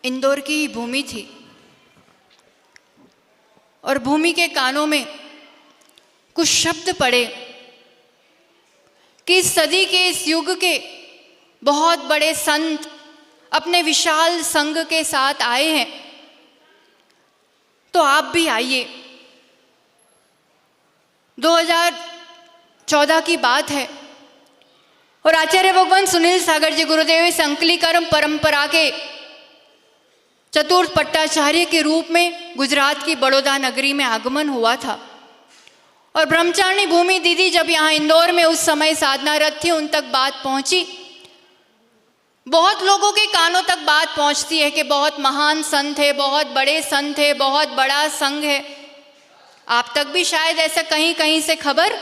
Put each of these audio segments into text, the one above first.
इंदौर की भूमि थी और भूमि के कानों में कुछ शब्द पड़े कि इस सदी के, इस युग के बहुत बड़े संत अपने विशाल संघ के साथ आए हैं, तो आप भी आइए। 2014 की बात है और आचार्य भगवान सुनील सागर जी गुरुदेव इस अंकलीकरम परंपरा के चतुर्थ पट्टाचार्य के रूप में गुजरात की बड़ौदा नगरी में आगमन हुआ था। और ब्रह्मचारिणी भूमि दीदी जब यहाँ इंदौर में उस समय साधनारत थी, उन तक बात पहुंची। बहुत लोगों के कानों तक बात पहुंचती है कि बहुत महान संत है, बहुत बड़े संत है, बहुत बड़ा संघ है। आप तक भी शायद ऐसा कहीं कहीं से खबर,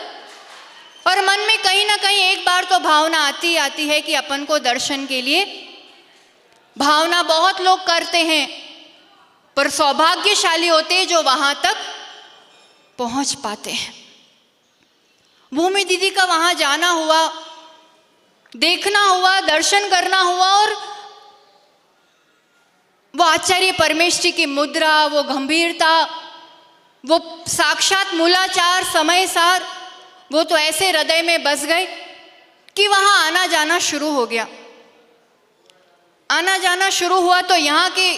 और मन में कहीं ना कहीं एक बार तो भावना आती है कि अपन को दर्शन के लिए भावना बहुत लोग करते हैं, पर सौभाग्यशाली होते हैं जो वहां तक पहुंच पाते हैं। भूमि दीदी का वहां जाना हुआ, देखना हुआ, दर्शन करना हुआ, और वो आचार्य परमेश्वरी की मुद्रा, वो गंभीरता, वो साक्षात मूलाचार, समय सार, वो तो ऐसे हृदय में बस गए कि वहां आना जाना शुरू हो गया। आना जाना शुरू हुआ तो यहाँ के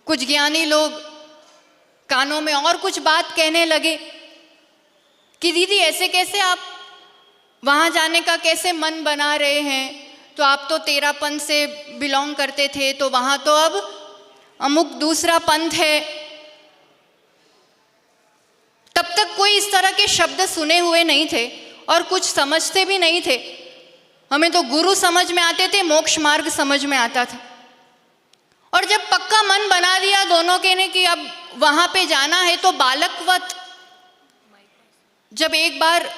कुछ ज्ञानी लोग कानों में और कुछ बात कहने लगे कि दीदी ऐसे कैसे आप वहाँ जाने का कैसे मन बना रहे हैं, तो आप तो तेरापंथ से बिलोंग करते थे, तो वहाँ तो अब अमुक दूसरा पंथ है। तब तक कोई इस तरह के शब्द सुने हुए नहीं थे और कुछ समझते भी नहीं थे। हमें तो गुरु समझ में आते थे, मोक्ष मार्ग समझ में आता था। और जब पक्का मन बना दिया दोनों के ने कि अब वहाँ पे जाना है, तो बालकवत जब एक बार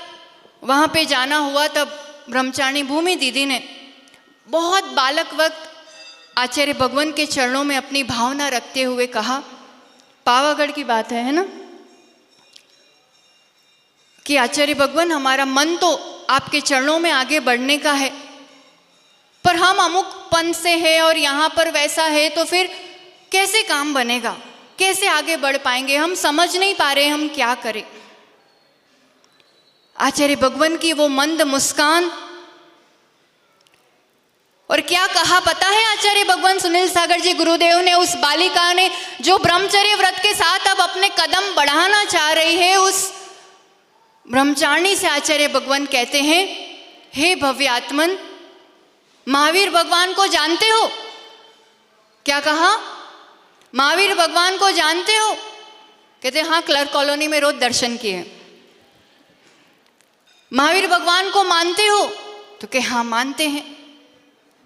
वहाँ पे जाना हुआ, तब ब्रह्मचारिणी भूमि दीदी ने बहुत बालकवत आचार्य भगवान के चरणों में अपनी भावना रखते हुए कहा, पावागढ़ की बात है ना, कि आचार्य भगवान हमारा मन तो आपके चरणों में आगे बढ़ने का है, पर हम अमुक पंथ से है और यहाँ पर वैसा है, तो फिर कैसे काम बनेगा, कैसे आगे बढ़ पाएंगे, हम समझ नहीं पा रहे हम क्या करें। आचार्य भगवान की वो मंद मुस्कान, और क्या कहा पता है आचार्य भगवान सुनील सागर जी गुरुदेव ने उस बालिका ने जो ब्रह्मचर्य व्रत के साथ अब अपने कदम बढ़ाना चाह रही है, उस ब्रह्मचारिणी से आचार्य भगवान कहते हैं, हे भव्यात्मन, महावीर भगवान को जानते हो? क्या कहा? महावीर भगवान को जानते हो? कहते हाँ, क्लर्क कॉलोनी में रोज दर्शन किए। महावीर भगवान को मानते हो? तो कहे हाँ मानते हैं।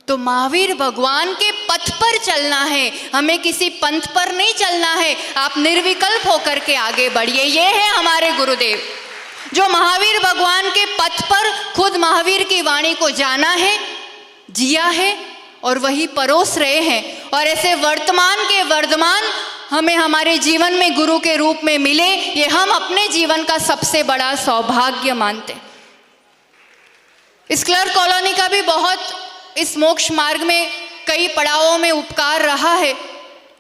तो महावीर भगवान के पथ पर चलना है, हमें किसी पंथ पर नहीं चलना है। आप निर्विकल्प होकर के आगे बढ़िए। ये है हमारे गुरुदेव जो महावीर भगवान के पथ पर खुद महावीर की वाणी को जाना है, जिया है और वही परोस रहे हैं। और ऐसे वर्तमान के वर्धमान हमें हमारे जीवन में गुरु के रूप में मिले, ये हम अपने जीवन का सबसे बड़ा सौभाग्य मानते हैं। इस क्लर्क कॉलोनी का भी बहुत इस मोक्ष मार्ग में कई पड़ावों में उपकार रहा है।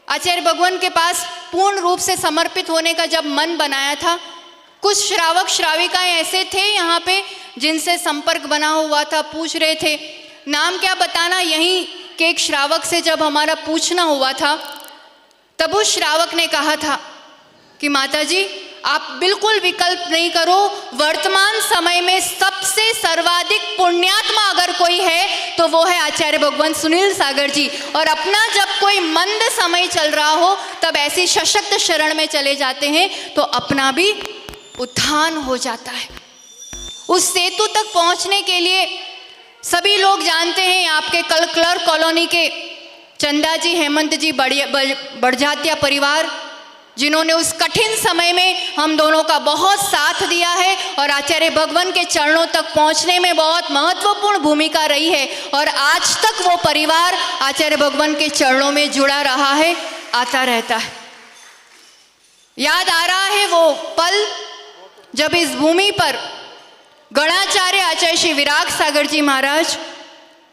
आचार्य भगवान के पास पूर्ण रूप से समर्पित होने का जब मन बनाया था, कुछ श्रावक श्राविकाएं ऐसे थे यहाँ पे जिनसे संपर्क बना हुआ था, पूछ रहे थे, नाम क्या बताना। यहीं के एक श्रावक से जब हमारा पूछना हुआ था, तब उस श्रावक ने कहा था कि माता जी आप बिल्कुल विकल्प नहीं करो, वर्तमान समय में सबसे सर्वाधिक पुण्यात्मा अगर कोई है तो वो है आचार्य भगवान सुनील सागर जी। और अपना जब कोई मंद समय चल रहा हो, तब ऐसी सशक्त शरण में चले जाते हैं तो अपना भी उत्थान हो जाता है। उस सेतु तक पहुंचने के लिए सभी लोग जानते हैं, आपके कल क्लर्क कॉलोनी के चंदा जी, हेमंत जी, बड़जात्या परिवार, जिन्होंने उस कठिन समय में हम दोनों का बहुत साथ दिया है और आचार्य भगवान के चरणों तक पहुंचने में बहुत महत्वपूर्ण भूमिका रही है। और आज तक वो परिवार आचार्य भगवान के चरणों में जुड़ा रहा है, आता रहता है। याद आ रहा है वो पल जब इस भूमि पर गणाचार्य आचार्य श्री विराग सागर जी महाराज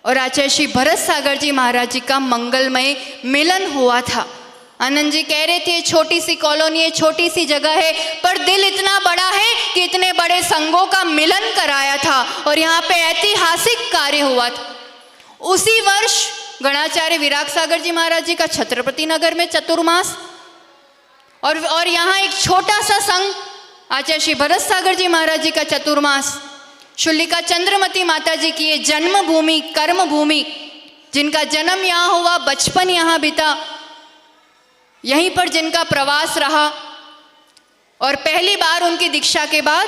और आचार्य श्री भरत सागर जी महाराज जी का मंगलमय मिलन हुआ था। आनंद जी कह रहे थे छोटी सी कॉलोनी है, छोटी सी जगह है, पर दिल इतना बड़ा है कि इतने बड़े संघों का मिलन कराया था और यहाँ पे ऐतिहासिक कार्य हुआ था। उसी वर्ष गणाचार्य विराग सागर जी महाराज जी का छत्रपति नगर में चतुर्मास, और यहाँ एक छोटा सा संघ आचार्य श्री भरत सागर जी महाराज जी का चतुर्मास, शुल्लिका चंद्रमती माता जी की ये जन्मभूमि, कर्म भूमि, जिनका जन्म यहाँ हुआ, बचपन यहाँ बीता, यहीं पर जिनका प्रवास रहा, और पहली बार उनकी दीक्षा के बाद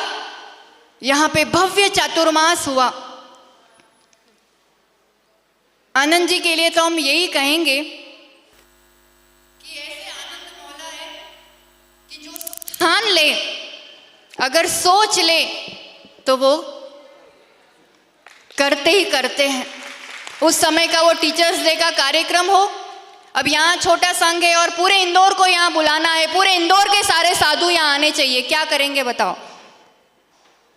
यहाँ पे भव्य चातुर्मास हुआ। आनंद जी के लिए तो हम यही कहेंगे कि ऐसे आनंद मौला है कि जो ठान ले, अगर सोच ले तो वो करते ही करते हैं। उस समय का वो टीचर्स डे का कार्यक्रम हो, अब यहाँ छोटा संघ है और पूरे इंदौर को यहाँ बुलाना है, पूरे इंदौर के सारे साधु यहाँ आने चाहिए, क्या करेंगे बताओ?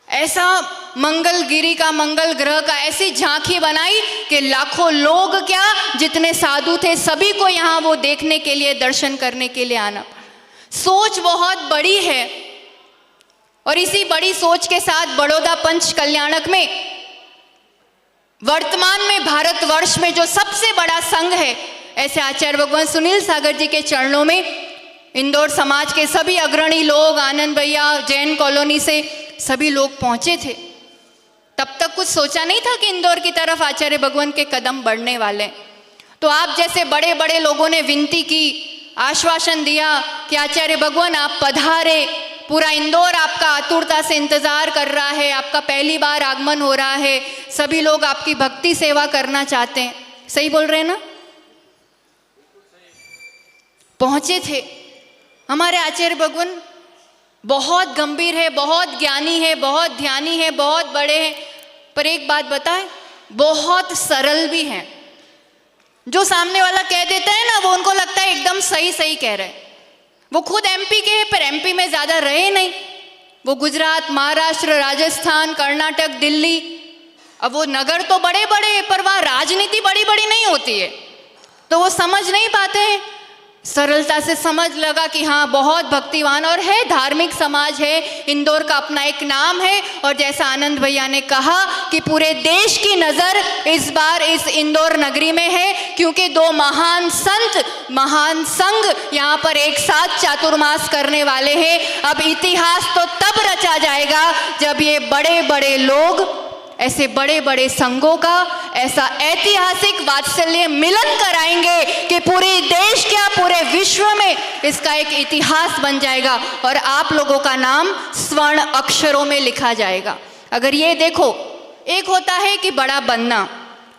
ऐसा मंगलगिरी का, मंगल ग्रह का ऐसी झांकी बनाई कि लाखों लोग क्या, जितने साधु थे सभी को यहाँ वो देखने के लिए, दर्शन करने के लिए आना। सोच बहुत बड़ी है और इसी बड़ी सोच के साथ बड़ौदा पंच कल्याणक में वर्तमान में भारतवर्ष में जो सबसे बड़ा संघ है, ऐसे आचार्य भगवान सुनील सागर जी के चरणों में इंदौर समाज के सभी अग्रणी लोग, आनंद भैया, जैन कॉलोनी से सभी लोग पहुंचे थे। तब तक कुछ सोचा नहीं था कि इंदौर की तरफ आचार्य भगवान के कदम बढ़ने वाले। तो आप जैसे बड़े बड़े लोगों ने विनती की, आश्वासन दिया कि आचार्य भगवान आप पधारे, पूरा इंदौर आपका आतुरता से इंतजार कर रहा है, आपका पहली बार आगमन हो रहा है, सभी लोग आपकी भक्ति सेवा करना चाहते हैं। सही बोल रहे हैं ना? पहुंचे थे। हमारे आचार्य भगवान बहुत गंभीर है, बहुत ज्ञानी है, बहुत ध्यानी है, बहुत बड़े हैं, पर एक बात बताएं, बहुत सरल भी हैं। जो सामने वाला कह देता है ना, वो उनको लगता है एकदम सही सही कह रहे हैं। वो खुद एमपी के हैं, पर एमपी में ज़्यादा रहे नहीं। वो गुजरात, महाराष्ट्र, राजस्थान, कर्नाटक, दिल्ली, अब वो नगर तो बड़े बड़े हैं, पर वहाँ राजनीति बड़ी बड़ी नहीं होती है, तो वो समझ नहीं पाते हैं। सरलता से समझ लगा कि हाँ, बहुत भक्तिवान और है, धार्मिक समाज है, इंदौर का अपना एक नाम है। और जैसा आनंद भैया ने कहा कि पूरे देश की नज़र इस बार इस इंदौर नगरी में है, क्योंकि दो महान संत, महान संघ यहाँ पर एक साथ चातुर्मास करने वाले हैं। अब इतिहास तो तब रचा जाएगा जब ये बड़े बड़े लोग, ऐसे बड़े बड़े संघों का ऐसा ऐतिहासिक वात्सल्य मिलन कराएंगे कि पूरे देश क्या, पूरे विश्व में इसका एक इतिहास बन जाएगा और आप लोगों का नाम स्वर्ण अक्षरों में लिखा जाएगा। अगर ये देखो, एक होता है कि बड़ा बनना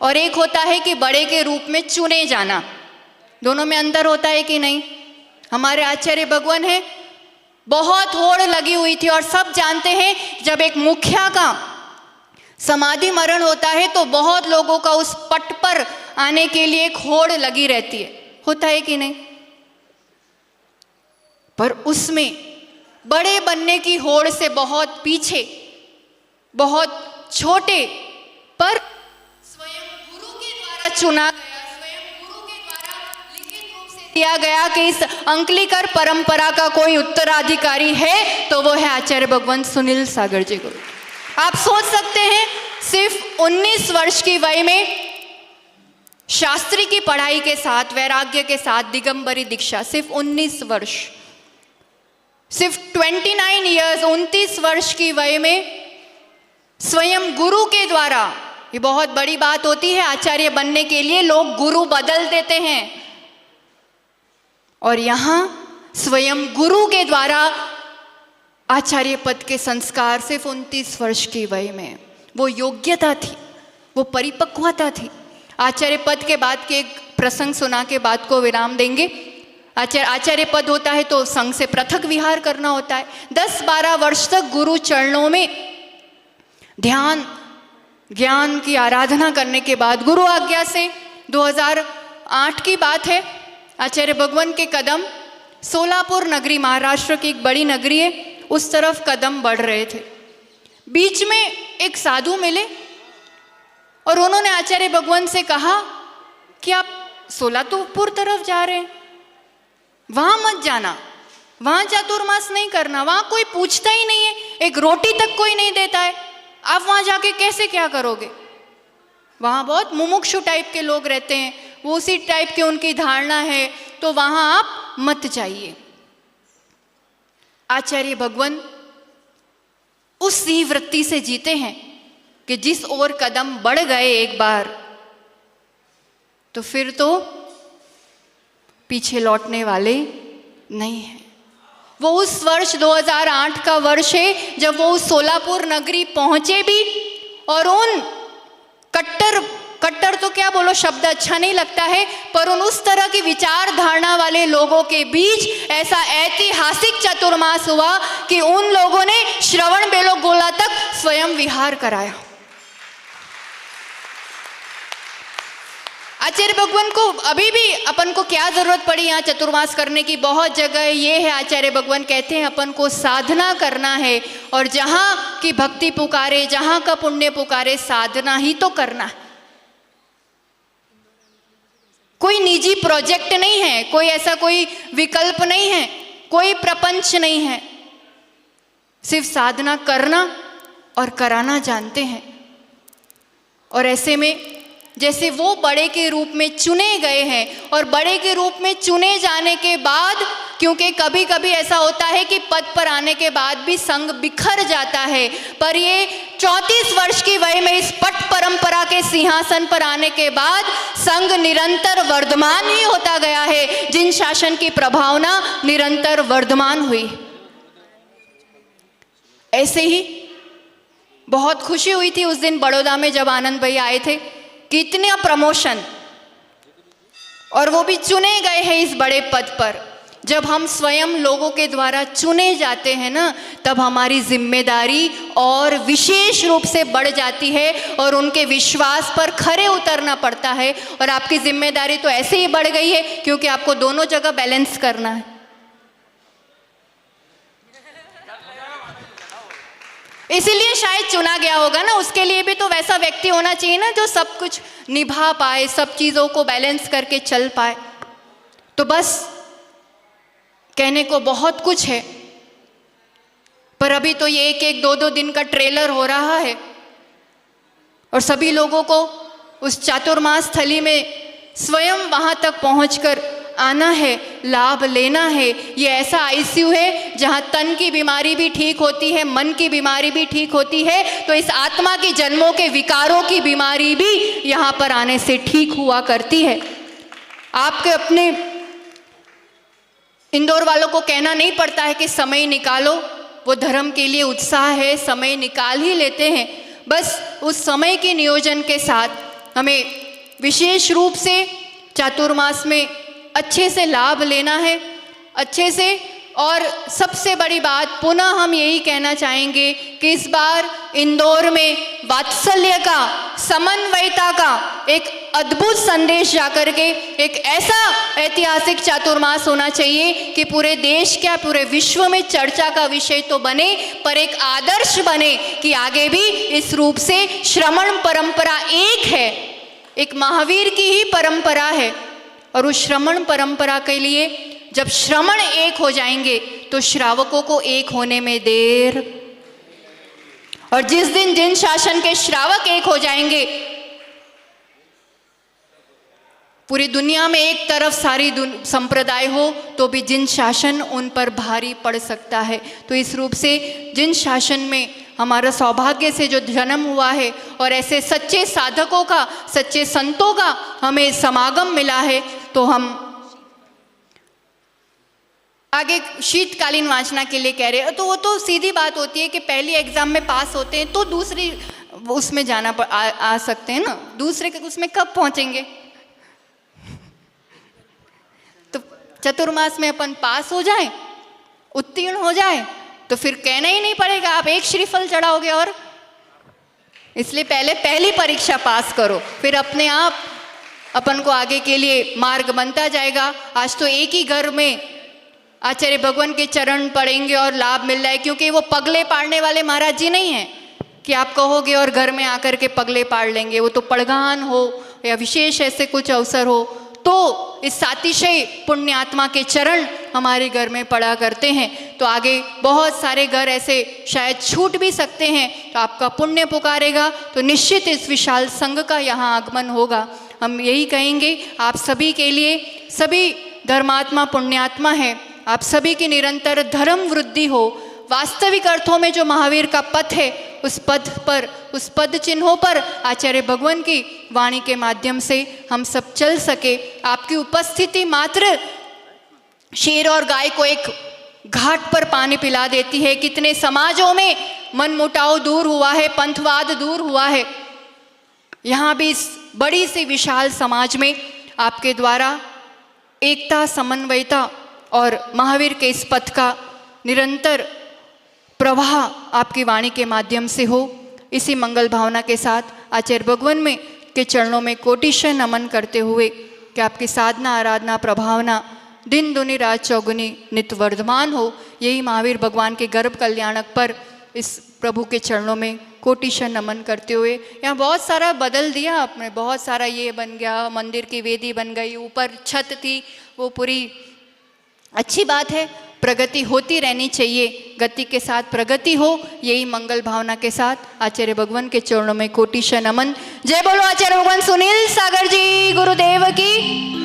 और एक होता है कि बड़े के रूप में चुने जाना, दोनों में अंतर होता है कि नहीं? हमारे आचार्य भगवान है, बहुत होड़ लगी हुई थी और सब जानते हैं जब एक मुखिया का समाधि मरण होता है तो बहुत लोगों का उस पट पर आने के लिए एक होड़ लगी रहती है, होता है कि नहीं? पर उसमें बड़े बनने की होड़ से बहुत पीछे, बहुत छोटे पर स्वयं गुरु के द्वारा चुना गया, स्वयं गुरु के द्वारा लिखित रूप से दिया गया कि इस अंकलिकर परंपरा का कोई उत्तराधिकारी है तो वो है आचार्य भगवान सुनील सागर जी गुरु। आप सोच सकते हैं, सिर्फ 19 वर्ष की वय में शास्त्री की पढ़ाई के साथ, वैराग्य के साथ दिगंबरी दीक्षा, सिर्फ 19 वर्ष, सिर्फ 29 ईयर्स, 29 वर्ष की वय में स्वयं गुरु के द्वारा, ये बहुत बड़ी बात होती है, आचार्य बनने के लिए लोग गुरु बदल देते हैं, और यहाँ स्वयं गुरु के द्वारा आचार्य पद के संस्कार सिर्फ 29 वर्ष की वय में, वो योग्यता थी, वो परिपक्वता थी। आचार्य पद के बाद के एक प्रसंग सुना के बात को विराम देंगे। आचार्य पद होता है तो संघ से पृथक विहार करना होता है। 10-12 वर्ष तक गुरु चरणों में ध्यान, ज्ञान की आराधना करने के बाद गुरु आज्ञा से 2008 की बात है, आचार्य भगवान के कदम सोलापुर नगरी, महाराष्ट्र की एक बड़ी नगरी है, उस तरफ कदम बढ़ रहे थे। बीच में एक साधु मिले और उन्होंने आचार्य भगवान से कहा कि आप सोलापुर तरफ जा रहे हैं, वहां मत जाना, वहां चातुर्मास नहीं करना, वहां कोई पूछता ही नहीं है, एक रोटी तक कोई नहीं देता है, आप वहां जाके कैसे क्या करोगे? वहां बहुत मुमुक्षु टाइप के लोग रहते हैं, वो उसी टाइप की उनकी धारणा है, तो वहां आप मत जाइए। आचार्य भगवान उसी वृत्ति से जीते हैं कि जिस ओर कदम बढ़ गए एक बार, तो फिर तो पीछे लौटने वाले नहीं हैं। वो उस वर्ष 2008 का वर्ष है जब वो उस सोलापुर नगरी पहुंचे भी, और उन कट्टर तो क्या बोलो, शब्द अच्छा नहीं लगता है, पर उस तरह की विचार धारणा वाले लोगों के बीच ऐसा ऐतिहासिक चतुर्मास हुआ कि उन लोगों ने श्रवण बेलोगोला तक स्वयं विहार कराया। आचार्य भगवान को अभी भी अपन को क्या जरूरत पड़ी यहाँ चतुर्मास करने की? बहुत जगह ये है, आचार्य भगवान कहते हैं अपन को साधना करना है, और जहाँ की भक्ति पुकारे, जहाँ का पुण्य पुकारे, साधना ही तो करना है। कोई निजी प्रोजेक्ट नहीं है, कोई ऐसा कोई विकल्प नहीं है, कोई प्रपंच नहीं है, सिर्फ साधना करना और कराना जानते हैं। और ऐसे में जैसे वो बड़े के रूप में चुने गए हैं, और बड़े के रूप में चुने जाने के बाद, क्योंकि कभी कभी ऐसा होता है कि पद पर आने के बाद भी संघ बिखर जाता है, पर ये 34 वर्ष की वय में इस पट परंपरा के सिंहासन पर आने के बाद संघ निरंतर वर्धमान ही होता गया है। जिन शासन की प्रभावना निरंतर वर्धमान हुई। ऐसे ही बहुत खुशी हुई थी उस दिन बड़ौदा में जब आनंद भैया आए थे, कितना प्रमोशन, और वो भी चुने गए हैं इस बड़े पद पर। जब हम स्वयं लोगों के द्वारा चुने जाते हैं ना, तब हमारी जिम्मेदारी और विशेष रूप से बढ़ जाती है, और उनके विश्वास पर खरे उतरना पड़ता है। और आपकी जिम्मेदारी तो ऐसे ही बढ़ गई है क्योंकि आपको दोनों जगह बैलेंस करना है। इसीलिए शायद चुना गया होगा ना, उसके लिए भी तो वैसा व्यक्ति होना चाहिए ना जो सब कुछ निभा पाए, सब चीज़ों को बैलेंस करके चल पाए। तो बस कहने को बहुत कुछ है, पर अभी तो ये एक 2-2 दिन का ट्रेलर हो रहा है, और सभी लोगों को उस चातुर्मास थली में स्वयं वहाँ तक पहुँचकर आना है, लाभ लेना है। ये ऐसा आईसीयू है जहाँ तन की बीमारी भी ठीक होती है, मन की बीमारी भी ठीक होती है, तो इस आत्मा की जन्मों के विकारों की बीमारी भी यहाँ पर आने से ठीक हुआ करती है। आपके अपने इंदौर वालों को कहना नहीं पड़ता है कि समय निकालो, वो धर्म के लिए उत्साह है, समय निकाल ही लेते हैं। बस उस समय के नियोजन के साथ हमें विशेष रूप से चातुर्मास में अच्छे से लाभ लेना है, अच्छे से। और सबसे बड़ी बात पुनः हम यही कहना चाहेंगे कि इस बार इंदौर में वात्सल्य का, समन्वयता का एक अद्भुत संदेश जाकर के एक ऐसा ऐतिहासिक चातुर्मास होना चाहिए कि पूरे देश क्या, पूरे विश्व में चर्चा का विषय तो बने, पर एक आदर्श बने कि आगे भी इस रूप से श्रमण परंपरा एक है, एक महावीर की ही परंपरा है। और उस श्रमण परंपरा के लिए जब श्रमण एक हो जाएंगे तो श्रावकों को एक होने में देर, और जिस दिन जिन शासन के श्रावक एक हो जाएंगे, पूरी दुनिया में एक तरफ सारी संप्रदाय हो तो भी जिन शासन उन पर भारी पड़ सकता है। तो इस रूप से जिन शासन में हमारा सौभाग्य से जो जन्म हुआ है, और ऐसे सच्चे साधकों का, सच्चे संतों का हमें समागम मिला है, तो हम आगे शीतकालीन वाचना के लिए कह रहे हैं। तो वो तो सीधी बात होती है कि पहली एग्जाम में पास होते हैं तो दूसरी उसमें जाना आ सकते हैं ना, दूसरे उसमें कब पहुंचेंगे? तो चतुर्मास में अपन पास हो जाएं, उत्तीर्ण हो जाएं, तो फिर कहना ही नहीं पड़ेगा आप एक श्रीफल चढ़ाओगे। और इसलिए पहले पहली परीक्षा पास करो, फिर अपने आप अपन को आगे के लिए मार्ग बनता जाएगा। आज तो एक ही घर में आचार्य भगवान के चरण पड़ेंगे और लाभ मिल रहा है, क्योंकि वो पगले पाड़ने वाले महाराज जी नहीं हैं, कि आप कहोगे और घर में आकर के पगले पाड़ लेंगे, वो तो पड़गान हो या विशेष ऐसे कुछ अवसर हो तो इस सातिशय पुण्यात्मा के चरण हमारे घर में पड़ा करते हैं। तो आगे बहुत सारे घर ऐसे शायद छूट भी सकते हैं, तो आपका पुण्य पुकारेगा तो निश्चित इस विशाल संघ का यहाँ आगमन होगा। हम यही कहेंगे आप सभी के लिए, सभी धर्मात्मा पुण्यात्मा है, आप सभी की निरंतर धर्म वृद्धि हो। वास्तविक अर्थों में जो महावीर का पथ है उस पथ पर, उस पद चिन्हों पर आचार्य भगवान की वाणी के माध्यम से हम सब चल सके। आपकी उपस्थिति मात्र शेर और गाय को एक घाट पर पानी पिला देती है। कितने समाजों में मनमुटाव दूर हुआ है, पंथवाद दूर हुआ है। यहाँ भी इस बड़ी सी विशाल समाज में आपके द्वारा एकता, समन्वयता और महावीर के इस पथ का निरंतर प्रवाह आपकी वाणी के माध्यम से हो। इसी मंगल भावना के साथ आचार्य भगवान में के चरणों में कोटिशः नमन करते हुए कि आपकी साधना, आराधना, प्रभावना दिन दुनी रात चौगुनी नित्य वर्धमान हो, यही महावीर भगवान के गर्भ कल्याणक पर इस प्रभु के चरणों में कोटिशः नमन करते हुए। यहाँ बहुत सारा बदल दिया आपने, बहुत सारा ये बन गया, मंदिर की वेदी बन गई, ऊपर छत थी, वो पूरी अच्छी बात है, प्रगति होती रहनी चाहिए, गति के साथ प्रगति हो, यही मंगल भावना के साथ आचार्य भगवान के चरणों में कोटिशः नमन। जय बोलो आचार्य भगवान सुनील सागर जी गुरुदेव की।